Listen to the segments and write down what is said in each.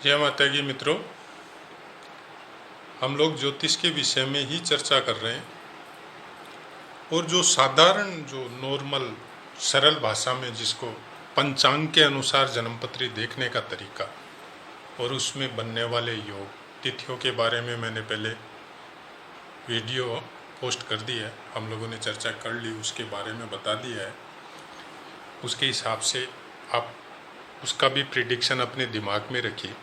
जय माता की मित्रों, हम लोग ज्योतिष के विषय में ही चर्चा कर रहे हैं और जो साधारण जो नॉर्मल सरल भाषा में जिसको पंचांग के अनुसार जन्मपत्री देखने का तरीका और उसमें बनने वाले योग तिथियों के बारे में मैंने पहले वीडियो पोस्ट कर दी है। हम लोगों ने चर्चा कर ली, उसके बारे में बता दिया है। उसके हिसाब से आप उसका भी प्रिडिक्शन अपने दिमाग में रखिए।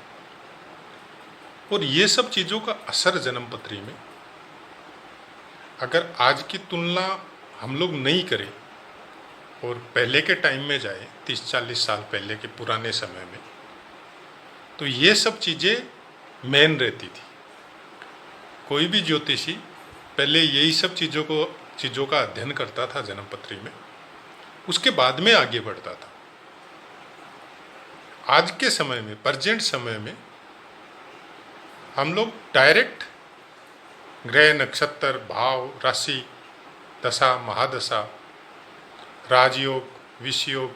और ये सब चीज़ों का असर जन्मपत्री में अगर आज की तुलना हम लोग नहीं करें और पहले के टाइम में जाए 30-40 साल पहले के पुराने समय में, तो ये सब चीज़ें मेन रहती थी। कोई भी ज्योतिषी पहले यही सब चीज़ों का अध्ययन करता था जन्मपत्री में, उसके बाद में आगे बढ़ता था। आज के समय में, प्रेजेंट समय में हम लोग डायरेक्ट ग्रह, नक्षत्र, भाव, राशि, दशा, महादशा, राजयोग, विषयोग,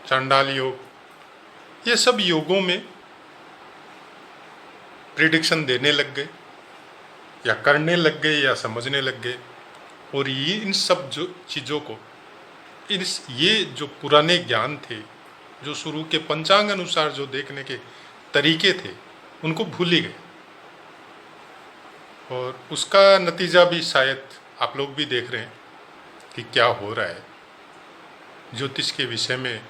चांडाल योग, ये सब योगों में प्रिडिक्शन देने लग गए या करने लग गए या समझने लग गए। और ये इन सब जो चीज़ों को ये जो पुराने ज्ञान थे, जो शुरू के पंचांग अनुसार जो देखने के तरीके थे, उनको भूल ही गए। और उसका नतीजा भी शायद आप लोग भी देख रहे हैं कि क्या हो रहा है। ज्योतिष के विषय में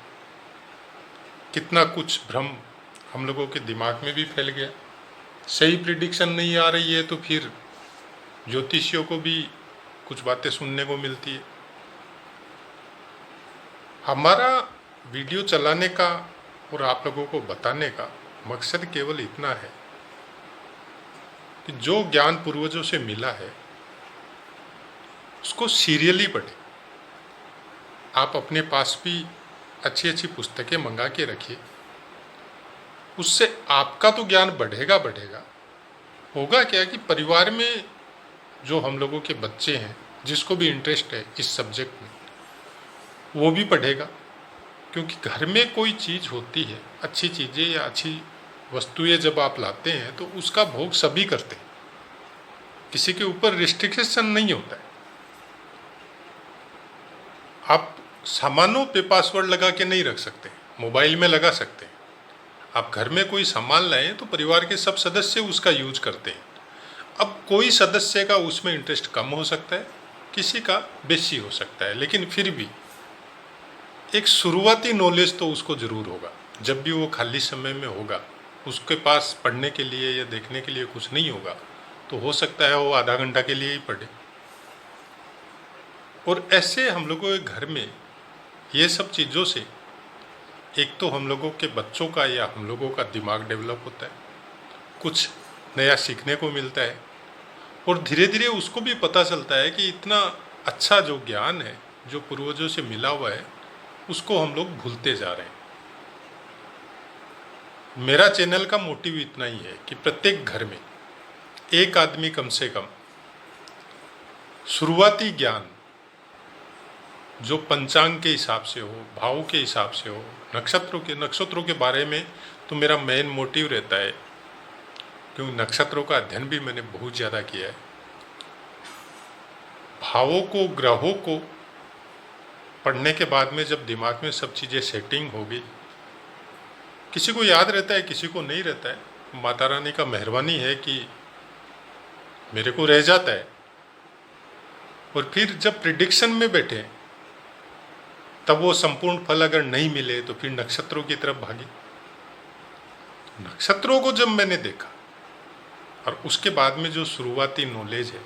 कितना कुछ भ्रम हम लोगों के दिमाग में भी फैल गया। सही प्रिडिक्शन नहीं आ रही है तो फिर ज्योतिषियों को भी कुछ बातें सुनने को मिलती है। हमारा वीडियो चलाने का और आप लोगों को बताने का मकसद केवल इतना है कि जो ज्ञान पूर्वजों से मिला है उसको सीरियली पढ़ें। आप अपने पास भी अच्छी अच्छी पुस्तकें मंगा के रखिए, उससे आपका तो ज्ञान बढ़ेगा। होगा क्या कि परिवार में जो हम लोगों के बच्चे हैं, जिसको भी इंटरेस्ट है इस सब्जेक्ट में, वो भी पढ़ेगा। क्योंकि घर में कोई चीज़ होती है, अच्छी चीज़ें या अच्छी वस्तुएं जब आप लाते हैं तो उसका भोग सभी करते हैं, किसी के ऊपर रिस्ट्रिक्शन नहीं होता है। आप सामानों पे पासवर्ड लगा के नहीं रख सकते, मोबाइल में लगा सकते हैं। आप घर में कोई सामान लाएं तो परिवार के सब सदस्य उसका यूज करते हैं। अब कोई सदस्य का उसमें इंटरेस्ट कम हो सकता है, किसी का बेसी हो सकता है, लेकिन फिर भी एक शुरुआती नॉलेज तो उसको जरूर होगा। जब भी वो खाली समय में होगा, उसके पास पढ़ने के लिए या देखने के लिए कुछ नहीं होगा, तो हो सकता है वो आधा घंटा के लिए ही पढ़े। और ऐसे हम लोगों के घर में ये सब चीज़ों से एक तो हम लोगों के बच्चों का या हम लोगों का दिमाग डेवलप होता है, कुछ नया सीखने को मिलता है, और धीरे धीरे उसको भी पता चलता है कि इतना अच्छा जो ज्ञान है जो पूर्वजों से मिला हुआ है, उसको हम लोग भूलते जा रहे हैं। मेरा चैनल का मोटिव इतना ही है कि प्रत्येक घर में एक आदमी कम से कम शुरुआती ज्ञान जो पंचांग के हिसाब से हो, भावों के हिसाब से हो, नक्षत्रों के बारे में तो मेरा मेन मोटिव रहता है, क्योंकि नक्षत्रों का अध्ययन भी मैंने बहुत ज़्यादा किया है। भावों को, ग्रहों को पढ़ने के बाद में जब दिमाग में सब चीज़ें सेटिंग हो गई, किसी को याद रहता है, किसी को नहीं रहता है। माता रानी का मेहरबानी है कि मेरे को रह जाता है। और फिर जब प्रिडिक्शन में बैठे तब वो संपूर्ण फल अगर नहीं मिले तो फिर नक्षत्रों की तरफ भागे। नक्षत्रों को जब मैंने देखा और उसके बाद में जो शुरुआती नॉलेज है,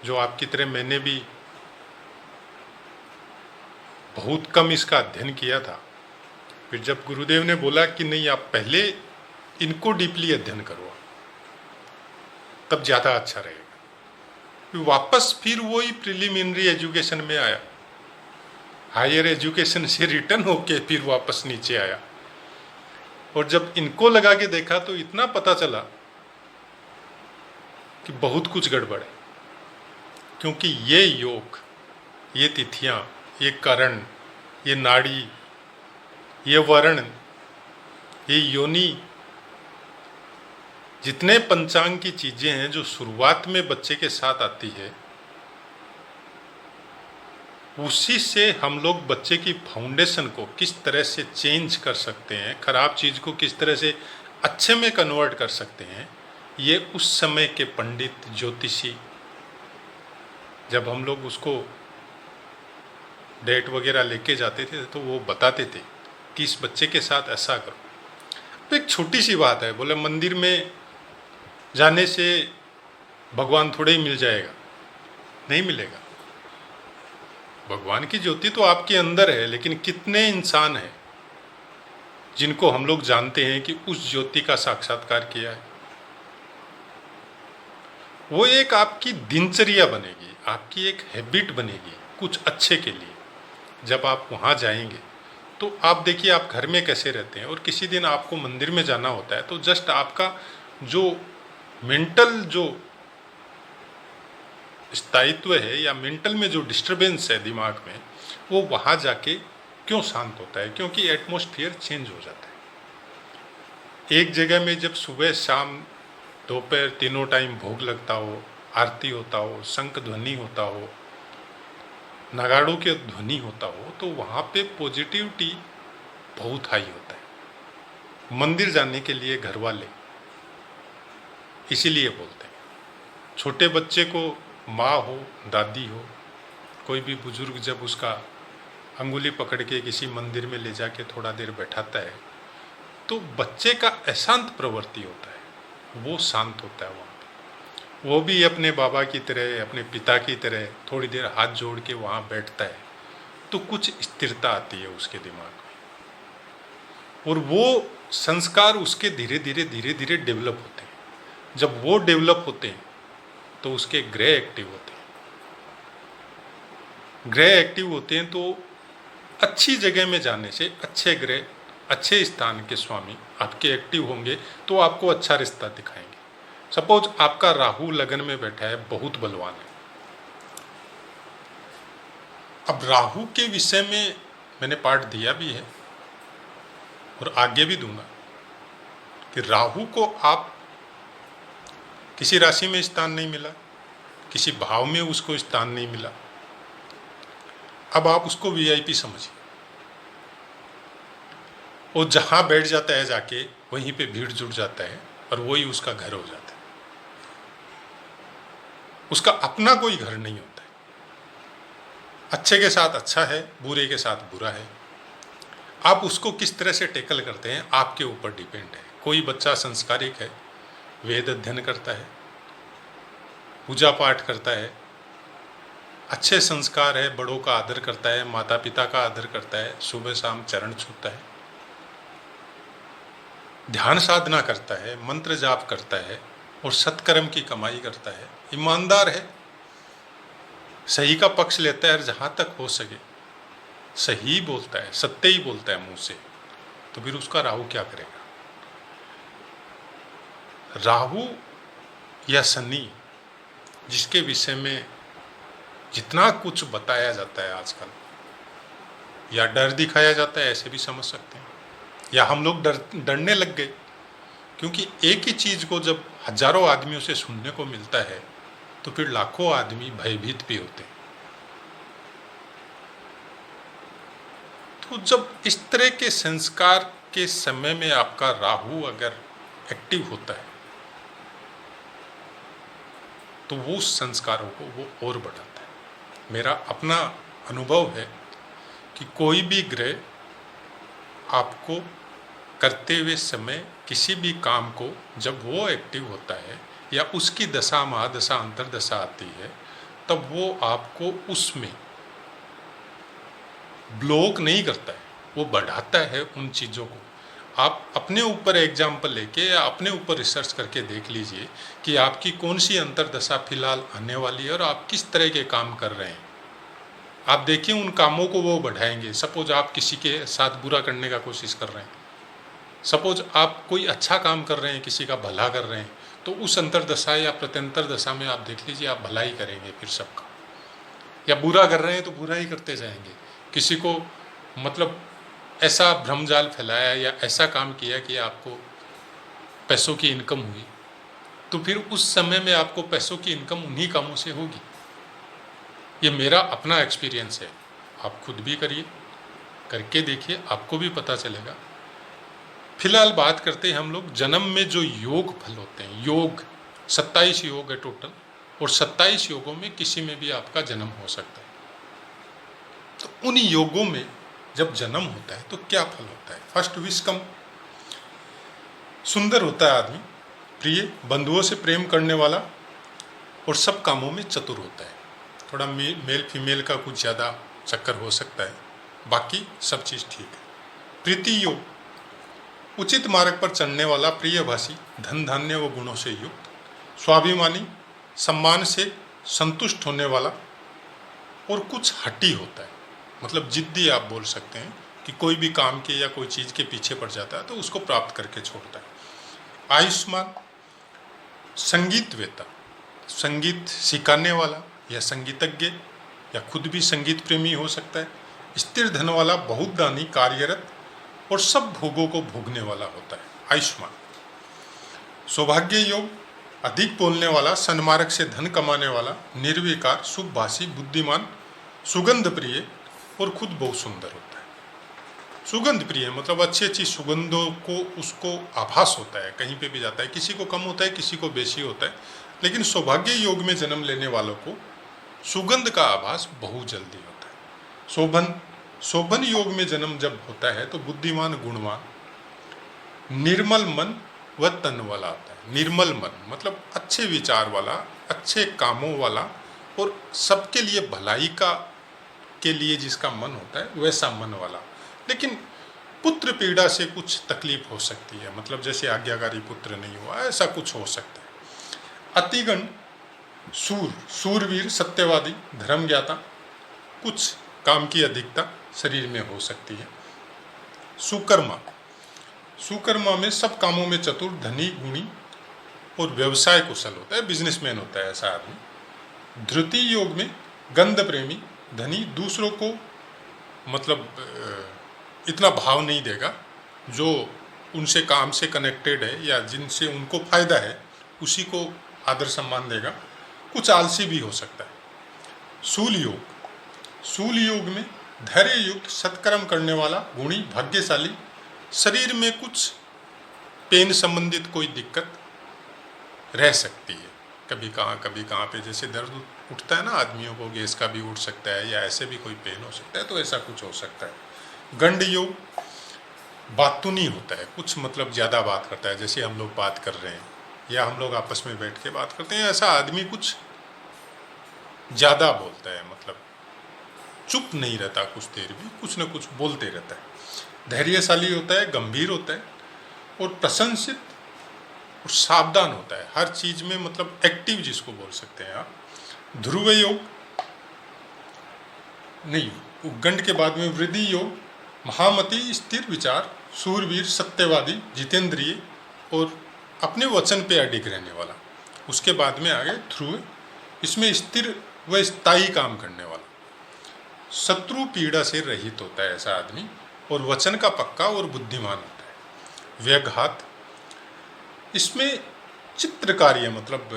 जो आपकी तरह मैंने भी बहुत कम इसका अध्ययन किया था, फिर जब गुरुदेव ने बोला कि नहीं, आप पहले इनको डीपली अध्ययन करो, तब ज़्यादा अच्छा रहेगा। फिर वापस फिर वही प्रिलिमिनरी एजुकेशन में आया, हायर एजुकेशन से रिटर्न होके फिर वापस नीचे आया। और जब इनको लगा के देखा तो इतना पता चला कि बहुत कुछ गड़बड़ है। क्योंकि ये योग, ये तिथियां, ये करण, ये नाड़ी, ये वर्ण, ये योनि, जितने पंचांग की चीजें हैं जो शुरुआत में बच्चे के साथ आती है, उसी से हम लोग बच्चे की फाउंडेशन को किस तरह से चेंज कर सकते हैं, खराब चीज को किस तरह से अच्छे में कन्वर्ट कर सकते हैं, ये उस समय के पंडित ज्योतिषी, जब हम लोग उसको डेट वगैरह लेके जाते थे तो वो बताते थे कि इस बच्चे के साथ ऐसा करो। तो एक छोटी सी बात है, बोले मंदिर में जाने से भगवान थोड़े ही मिल जाएगा, नहीं मिलेगा। भगवान की ज्योति तो आपके अंदर है, लेकिन कितने इंसान हैं जिनको हम लोग जानते हैं कि उस ज्योति का साक्षात्कार किया है। वो एक आपकी दिनचर्या बनेगी, आपकी एक हैबिट बनेगी कुछ अच्छे के लिए। जब आप वहाँ जाएंगे तो आप देखिए आप घर में कैसे रहते हैं, और किसी दिन आपको मंदिर में जाना होता है तो जस्ट आपका जो मेंटल जो स्थायित्व है या मेंटल में जो डिस्टरबेंस है दिमाग में, वो वहाँ जाके क्यों शांत होता है? क्योंकि एटमॉस्फेयर चेंज हो जाता है। एक जगह में जब सुबह शाम दोपहर तीनों टाइम भोग लगता हो, आरती होता हो, शंख ध्वनि होता हो, नगाड़ों के ध्वनि होता हो, तो वहाँ पे पॉजिटिविटी बहुत हाई होता है। मंदिर जाने के लिए घर वाले इसीलिए बोलते हैं, छोटे बच्चे को माँ हो, दादी हो, कोई भी बुजुर्ग जब उसका अंगुली पकड़ के किसी मंदिर में ले जाके थोड़ा देर बैठाता है तो बच्चे का अशांत प्रवृत्ति होता है, वो शांत होता है। वहाँ पे वो भी अपने बाबा की तरह, अपने पिता की तरह थोड़ी देर हाथ जोड़ के वहाँ बैठता है तो कुछ स्थिरता आती है उसके दिमाग में, और वो संस्कार उसके धीरे धीरे डेवलप होते हैं। जब वो डेवलप होते हैं तो उसके ग्रह एक्टिव होते हैं। ग्रह एक्टिव होते हैं तो अच्छी जगह में जाने से अच्छे ग्रह, अच्छे स्थान के स्वामी आपके एक्टिव होंगे तो आपको अच्छा रिश्ता दिखाएंगे। सपोज आपका राहु लगन में बैठा है, बहुत बलवान है। अब राहु के विषय में मैंने पाठ दिया भी है और आगे भी दूंगा कि राहु को आप किसी राशि में स्थान नहीं मिला, किसी भाव में उसको स्थान नहीं मिला, अब आप उसको वीआईपी समझिए। वो जहां बैठ जाता है जाके वहीं पे भीड़ जुट जाता है और वही उसका घर हो जाता है। उसका अपना कोई घर नहीं होता है। अच्छे के साथ अच्छा है, बुरे के साथ बुरा है। आप उसको किस तरह से टेकल करते हैं आपके ऊपर डिपेंड है। कोई बच्चा संस्कारिक है, वेद अध्ययन करता है, पूजा पाठ करता है, अच्छे संस्कार है, बड़ों का आदर करता है, माता पिता का आदर करता है, सुबह शाम चरण छूता है, ध्यान साधना करता है, मंत्र जाप करता है और सत्कर्म की कमाई करता है, ईमानदार है, सही का पक्ष लेता है और जहाँ तक हो सके सही बोलता है, सत्य ही बोलता है मुंह से, तो फिर उसका राहु क्या करेगा? राहु या शनि, जिसके विषय में जितना कुछ बताया जाता है आजकल, या डर दिखाया जाता है, ऐसे भी समझ सकते हैं, या हम लोग डरने लग गए क्योंकि एक ही चीज को जब हजारों आदमियों से सुनने को मिलता है तो फिर लाखों आदमी भयभीत भी होते हैं। तो जब इस तरह के संस्कार के समय में आपका राहु अगर एक्टिव होता है तो वो उस संस्कारों को वो और बढ़ाता है। मेरा अपना अनुभव है कि कोई भी ग्रह आपको करते हुए समय किसी भी काम को जब वो एक्टिव होता है या उसकी दशा महादशा अंतरदशा आती है, तब वो आपको उसमें ब्लॉक नहीं करता है, वो बढ़ाता है उन चीज़ों को। आप अपने ऊपर एग्जाम्पल लेके या अपने ऊपर रिसर्च करके देख लीजिए कि आपकी कौन सी अंतरदशा फिलहाल आने वाली है और आप किस तरह के काम कर रहे हैं। आप देखिए उन कामों को वो बढ़ाएंगे। सपोज आप किसी के साथ बुरा करने का कोशिश कर रहे हैं, सपोज आप कोई अच्छा काम कर रहे हैं, किसी का भला कर रहे हैं, तो उस अंतरदशा या प्रत्यंतर दशा में आप देख लीजिए आप भला ही करेंगे फिर सबका। या बुरा कर रहे हैं तो बुरा ही करते जाएंगे। किसी को मतलब ऐसा भ्रमजाल फैलाया या ऐसा काम किया कि आपको पैसों की इनकम हुई, तो फिर उस समय में आपको पैसों की इनकम उन्हीं कामों से होगी। ये मेरा अपना एक्सपीरियंस है, आप खुद भी करिए, करके देखिए, आपको भी पता चलेगा। फिलहाल बात करते हैं हम लोग जन्म में जो योग फल होते हैं। योग 27 योग है टोटल, और 27 योगों में किसी में भी आपका जन्म हो सकता है। तो उन योगों में जब जन्म होता है तो क्या फल होता है? फर्स्ट विस्कम, सुंदर होता है आदमी, प्रिय, बंधुओं से प्रेम करने वाला, और सब कामों में चतुर होता है। थोड़ा मेल फीमेल का कुछ ज़्यादा चक्कर हो सकता है, बाकी सब चीज़ ठीक है। प्रीति योग, उचित मार्ग पर चलने वाला, प्रियभाषी, धन धान्य व गुणों से युक्त, स्वाभिमानी, सम्मान से संतुष्ट होने वाला, और कुछ हठी होता है, मतलब जिद्दी आप बोल सकते हैं कि कोई भी काम के या कोई चीज़ के पीछे पड़ जाता है तो उसको प्राप्त करके छोड़ता है। आयुष्मान, संगीतवेता, संगीत सिखाने वाला या संगीतज्ञ, या खुद भी संगीत प्रेमी हो सकता है। स्थिर धन वाला, बहुत दानी, कार्यरत, और सब भोगों को भोगने वाला होता है। आयुष्मान। सौभाग्य योग, अधिक बोलने वाला, सन्मार्ग से धन कमाने वाला, निर्विकार, शुभभाषी, बुद्धिमान, सुगंध प्रिय, और खुद बहुत सुंदर होता है। सुगंध प्रिय मतलब अच्छी अच्छी सुगंधों को उसको आभास होता है, कहीं पे भी जाता है, किसी को कम होता है, किसी को बेसी होता है, लेकिन सौभाग्य योग में जन्म लेने वालों को सुगंध का आभास बहुत जल्दी होता है। शोभन, शोभन योग में जन्म जब होता है तो बुद्धिमान, गुणवान, निर्मल मन व तन वाला आता है। निर्मल मन मतलब अच्छे विचार वाला, अच्छे कामों वाला, और सबके लिए भलाई का के लिए जिसका मन होता है वैसा मन वाला। लेकिन पुत्र पीड़ा से कुछ तकलीफ हो सकती है, मतलब जैसे आज्ञाकारी पुत्र नहीं हुआ, ऐसा कुछ हो सकता है। अतिगण, सूर, सूरवीर, सत्यवादी, धर्म ज्ञाता, कुछ काम की अधिकता शरीर में हो सकती है। सुकर्मा, सुकर्मा में सब कामों में चतुर, धनी, गुणी, और व्यवसाय कुशल होता है, बिजनेसमैन होता है ऐसा आदमी। धृति योग में गंध प्रेमी, धनी, दूसरों को मतलब इतना भाव नहीं देगा, जो उनसे काम से कनेक्टेड है या जिनसे उनको फायदा है उसी को आदर सम्मान देगा। कुछ आलसी भी हो सकता है। शूल योग, शूल योग में धैर्य युक्त, सत्कर्म करने वाला, गुणी, भाग्यशाली, शरीर में कुछ पेन संबंधित कोई दिक्कत रह सकती है, कभी कहाँ पे, जैसे दर्द उठता है ना आदमियों को, गैस का भी उठ सकता है, या ऐसे भी कोई पेन हो सकता है, तो ऐसा कुछ हो सकता है। गंड योग, बातूनी होता है, कुछ मतलब ज़्यादा बात करता है, जैसे हम लोग बात कर रहे हैं या हम लोग आपस में बैठ के बात करते हैं, ऐसा आदमी कुछ ज़्यादा बोलता है, मतलब चुप नहीं रहता, कुछ देर भी कुछ न कुछ बोलते रहता है। धैर्यशाली होता है, गंभीर होता है, और प्रशंसित और सावधान होता है हर चीज़ में, मतलब एक्टिव जिसको बोल सकते हैं आप। ध्रुव योग नहीं, गंड के बाद में वृद्धि योग, महामती, स्थिर विचार, सूरवीर, सत्यवादी, जितेंद्रिय, और अपने वचन पे अडिग रहने वाला। उसके बाद में आगे ध्रुव, इसमें स्थिर व स्थायी काम करने वाला, शत्रु पीड़ा से रहित होता है ऐसा आदमी, और वचन का पक्का और बुद्धिमान होता है। व्यघात, इसमें चित्र कार्य मतलब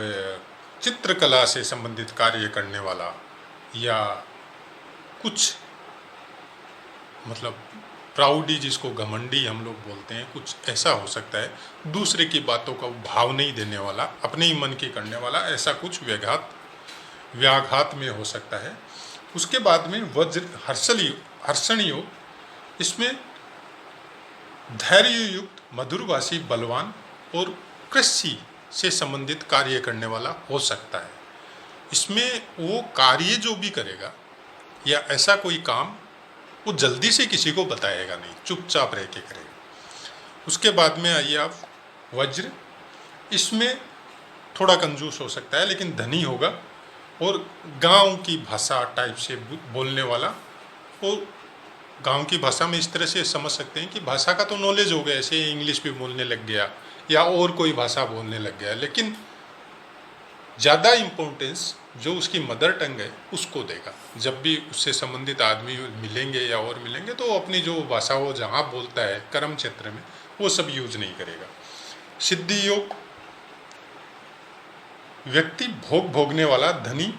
चित्रकला से संबंधित कार्य करने वाला, या कुछ मतलब प्राउडी जिसको घमंडी हम लोग बोलते हैं, कुछ ऐसा हो सकता है। दूसरे की बातों का भाव नहीं देने वाला, अपने ही मन की करने वाला, ऐसा कुछ व्याघात में हो सकता है। उसके बाद में वज्र, हर्षण योग, इसमें धैर्य युक्त, मधुरभाषी, बलवान, और कृषि से संबंधित कार्य करने वाला हो सकता है। इसमें वो कार्य जो भी करेगा या ऐसा कोई काम, वो जल्दी से किसी को बताएगा नहीं, चुपचाप रह के करेगा। उसके बाद में आइए आप वज्र, इसमें थोड़ा कंजूस हो सकता है लेकिन धनी होगा, और गांव की भाषा टाइप से बोलने वाला। और गांव की भाषा में इस तरह से समझ सकते हैं कि भाषा का तो नॉलेज हो गया, ऐसे इंग्लिश भी बोलने लग गया या और कोई भाषा बोलने लग गया, लेकिन ज़्यादा इम्पोर्टेंस जो उसकी मदर टंग है उसको देगा। जब भी उससे संबंधित आदमी मिलेंगे या और मिलेंगे तो अपनी जो भाषा वो जहाँ बोलता है कर्म क्षेत्र में, वो सब यूज नहीं करेगा। सिद्धि योग, व्यक्ति भोग भोगने वाला धनी,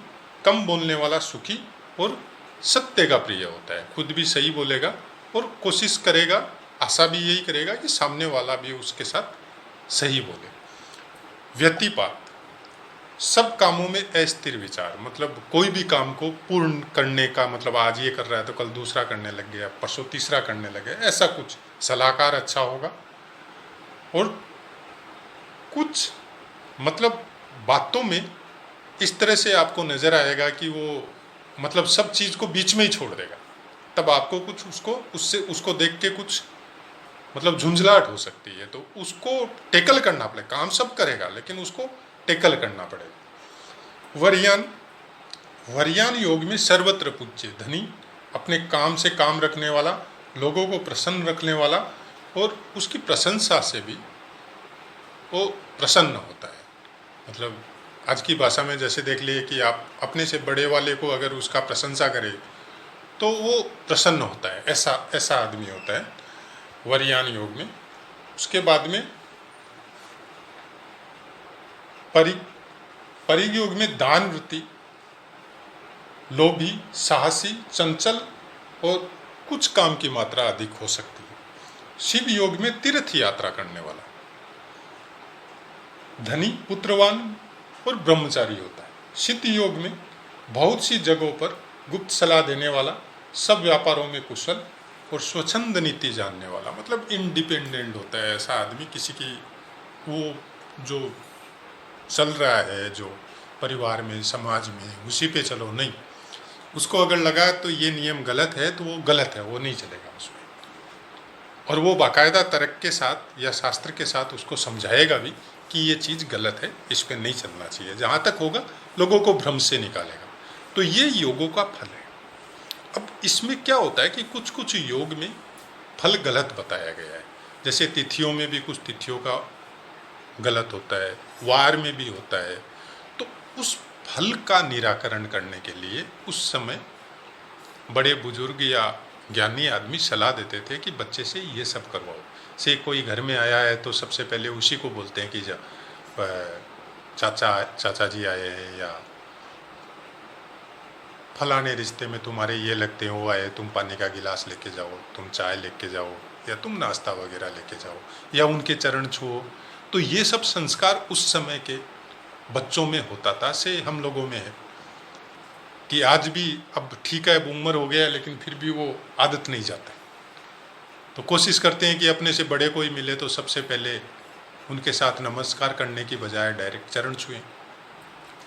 कम बोलने वाला सुखी और सत्य का प्रिय होता है। खुद भी सही बोलेगा और कोशिश करेगा, आशा भी यही करेगा कि सामने वाला भी उसके साथ सही बोले। व्यतिपात, सब कामों में अस्थिर विचार, मतलब कोई भी काम को पूर्ण करने का, मतलब आज ये कर रहा है तो कल दूसरा करने लग गया, परसों तीसरा करने लगे, ऐसा कुछ। सलाहकार अच्छा होगा और कुछ मतलब बातों में इस तरह से आपको नजर आएगा कि वो मतलब सब चीज को बीच में ही छोड़ देगा। तब आपको कुछ उसको देख के कुछ मतलब झुंझलाहट हो सकती है, तो उसको टेकल करना पड़ेगा। काम सब करेगा लेकिन उसको टेकल करना पड़ेगा। वरयान योग में सर्वत्र पूज्य, धनी, अपने काम से काम रखने वाला, लोगों को प्रसन्न रखने वाला और उसकी प्रशंसा से भी वो प्रसन्न होता है। मतलब आज की भाषा में जैसे देख लिए कि आप अपने से बड़े वाले को अगर उसका प्रशंसा करें तो वो प्रसन्न होता है, ऐसा आदमी होता है वरयान योग में। उसके बाद में परिग योग में दान वृत्ति, लोभी, साहसी, चंचल और कुछ काम की मात्रा अधिक हो सकती है। शिव योग में तीर्थ यात्रा करने वाला, धनी, पुत्रवान और ब्रह्मचारी होता है। सिद्ध योग में बहुत सी जगहों पर गुप्त सलाह देने वाला, सब व्यापारों में कुशल और स्वच्छंद नीति जानने वाला, मतलब इंडिपेंडेंट होता है ऐसा आदमी। किसी की वो जो चल रहा है जो परिवार में, समाज में, उसी पे चलो, नहीं, उसको अगर लगा तो ये नियम गलत है तो वो गलत है, वो नहीं चलेगा उसमें। और वो बाकायदा तर्क के साथ या शास्त्र के साथ उसको समझाएगा भी कि ये चीज़ गलत है, इस पे नहीं चलना चाहिए, जहाँ तक होगा लोगों को भ्रम से निकालेगा। तो ये योगों का फल है। अब इसमें क्या होता है कि कुछ कुछ योग में फल गलत बताया गया है। जैसे तिथियों में भी कुछ तिथियों का गलत होता है, वार में भी होता है। तो उस फल का निराकरण करने के लिए उस समय बड़े बुजुर्ग या ज्ञानी आदमी सलाह देते थे कि बच्चे से ये सब करवाओ। से कोई घर में आया है तो सबसे पहले उसी को बोलते हैं कि चाचा जी आए हैं, या फलाने रिश्ते में तुम्हारे ये लगते हैं वो आए, तुम पानी का गिलास लेके जाओ, तुम चाय लेके जाओ, या तुम नाश्ता वगैरह लेके जाओ, या उनके चरण छुओ। तो ये सब संस्कार उस समय के बच्चों में होता था, से हम लोगों में है कि आज भी, अब ठीक है, अब उम्र हो गया लेकिन फिर भी वो आदत नहीं जाता। तो कोशिश करते हैं कि अपने से बड़े कोई मिले तो सबसे पहले उनके साथ नमस्कार करने की बजाय डायरेक्ट चरण छुएं।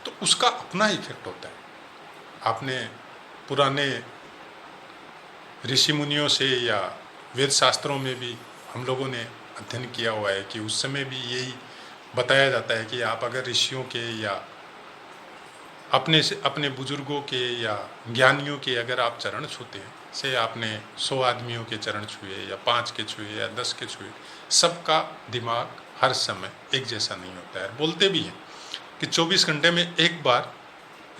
तो उसका अपना इफेक्ट होता है। आपने पुराने ऋषि मुनियों से या वेद शास्त्रों में भी हम लोगों ने अध्ययन किया हुआ है कि उस समय भी यही बताया जाता है कि आप अगर ऋषियों के या अपने बुजुर्गों के या ज्ञानियों के अगर आप चरण छूते हैं, से आपने 100 आदमियों के चरण छुए या 5 के छुए या 10 के छुए, सबका दिमाग हर समय एक जैसा नहीं होता है। बोलते भी हैं कि 24 घंटे में एक बार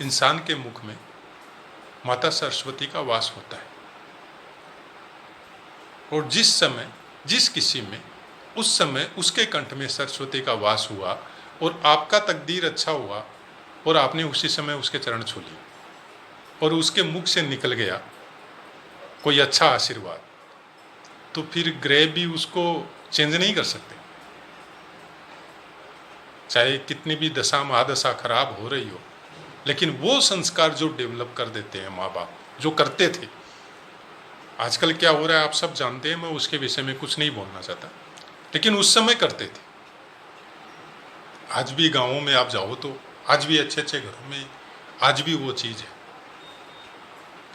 इंसान के मुख में माता सरस्वती का वास होता है, और जिस समय जिस किसी में उस समय उसके कंठ में सरस्वती का वास हुआ और आपका तकदीर अच्छा हुआ और आपने उसी समय उसके चरण छू लिए और उसके मुख से निकल गया कोई अच्छा आशीर्वाद, तो फिर ग्रह भी उसको चेंज नहीं कर सकते। चाहे कितनी भी दशा महादशा खराब हो रही हो, लेकिन वो संस्कार जो डेवलप कर देते हैं माँ बाप, जो करते थे। आजकल क्या हो रहा है आप सब जानते हैं, मैं उसके विषय में कुछ नहीं बोलना चाहता, लेकिन उस समय करते थे। आज भी गाँवों में आप जाओ तो आज भी अच्छे अच्छे घरों में आज भी वो चीज़ है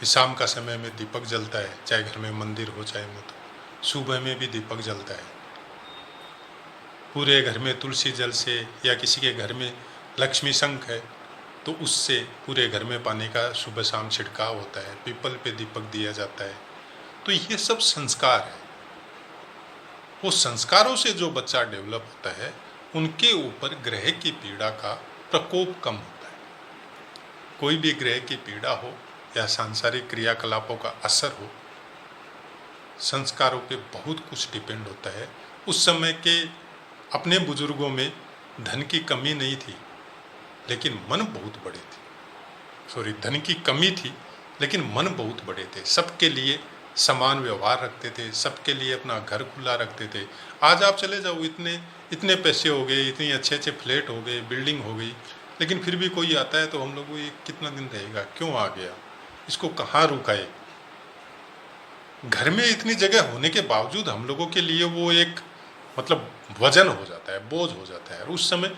कि शाम का समय में दीपक जलता है, चाहे घर में मंदिर हो चाहे मत, सुबह में भी दीपक जलता है। पूरे घर में तुलसी जल से, या किसी के घर में लक्ष्मी शंख है तो उससे पूरे घर में पानी का सुबह शाम छिड़काव होता है, पीपल पे दीपक दिया जाता है। तो ये सब संस्कार है। वो संस्कारों से जो बच्चा डेवलप होता है, उनके ऊपर ग्रह की पीड़ा का प्रकोप कम होता है। कोई भी ग्रह की पीड़ा हो या सांसारिक क्रियाकलापों का असर हो, संस्कारों पे बहुत कुछ डिपेंड होता है। उस समय के अपने बुजुर्गों में धन की कमी नहीं थी, लेकिन मन बहुत बड़े थे। सॉरी, धन की कमी थी लेकिन मन बहुत बड़े थे। सबके लिए समान व्यवहार रखते थे, सबके लिए अपना घर खुला रखते थे। आज आप चले जाओ, इतने इतने पैसे हो गए, इतनी अच्छे अच्छे फ्लैट हो गए, बिल्डिंग हो गई, लेकिन फिर भी कोई आता है तो हम लोग को ये कितना दिन रहेगा, क्यों आ गया, इसको कहाँ रुकाए। घर में इतनी जगह होने के बावजूद हम लोगों के लिए वो एक मतलब वजन हो जाता है, बोझ हो जाता है। और उस समय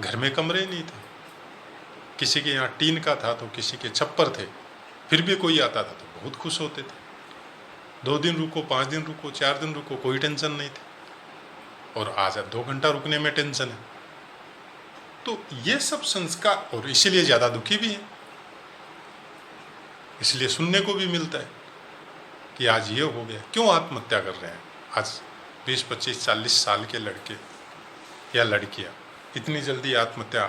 घर में कमरे नहीं थे, किसी के यहाँ टीन का था तो किसी के छप्पर थे, फिर भी कोई आता था तो बहुत खुश होते थे। 2 दिन रुको, 5 दिन रुको, 4 दिन रुको, कोई टेंशन नहीं थी। और आज अब 2 घंटा रुकने में टेंशन है। तो ये सब संस्कार, और इसीलिए ज़्यादा दुखी भी हैं। इसलिए सुनने को भी मिलता है कि आज ये हो गया, क्यों आत्महत्या कर रहे हैं। आज 20, 25, 40 साल के लड़के या लड़कियां इतनी जल्दी आत्महत्या,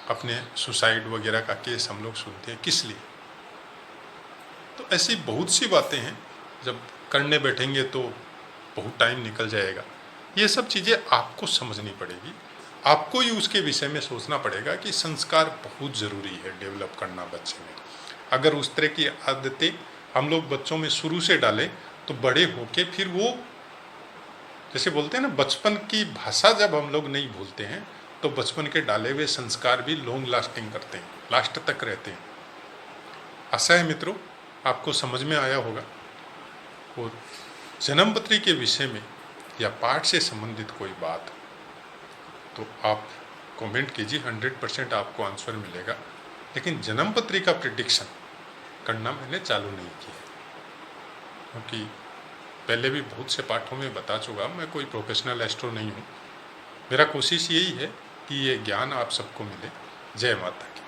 अपने सुसाइड वगैरह का केस हम लोग सुनते हैं, किस लिए। तो ऐसी बहुत सी बातें हैं, जब करने बैठेंगे तो बहुत टाइम निकल जाएगा। ये सब चीज़ें आपको समझनी पड़ेगी, आपको ही उसके विषय में सोचना पड़ेगा कि संस्कार बहुत ज़रूरी है डेवलप करना बच्चे में। अगर उस तरह की आदतें हम लोग बच्चों में शुरू से डालें तो बड़े होके फिर वो, जैसे बोलते हैं ना, बचपन की भाषा जब हम लोग नहीं भूलते हैं तो बचपन के डाले हुए संस्कार भी लॉन्ग लास्टिंग करते हैं, लास्ट तक रहते हैं। आशा है मित्रों आपको समझ में आया होगा। और जन्मपत्री के विषय में या पाठ से संबंधित कोई बात तो आप कमेंट कीजिए, 100% आपको आंसर मिलेगा। लेकिन जन्मपत्री का प्रिडिक्शन करना मैंने चालू नहीं किया, क्योंकि पहले भी बहुत से पाठों में बता चुका, मैं कोई प्रोफेशनल एस्ट्रो नहीं हूँ। मेरा कोशिश यही है कि ये ज्ञान आप सबको मिले। जय माता की।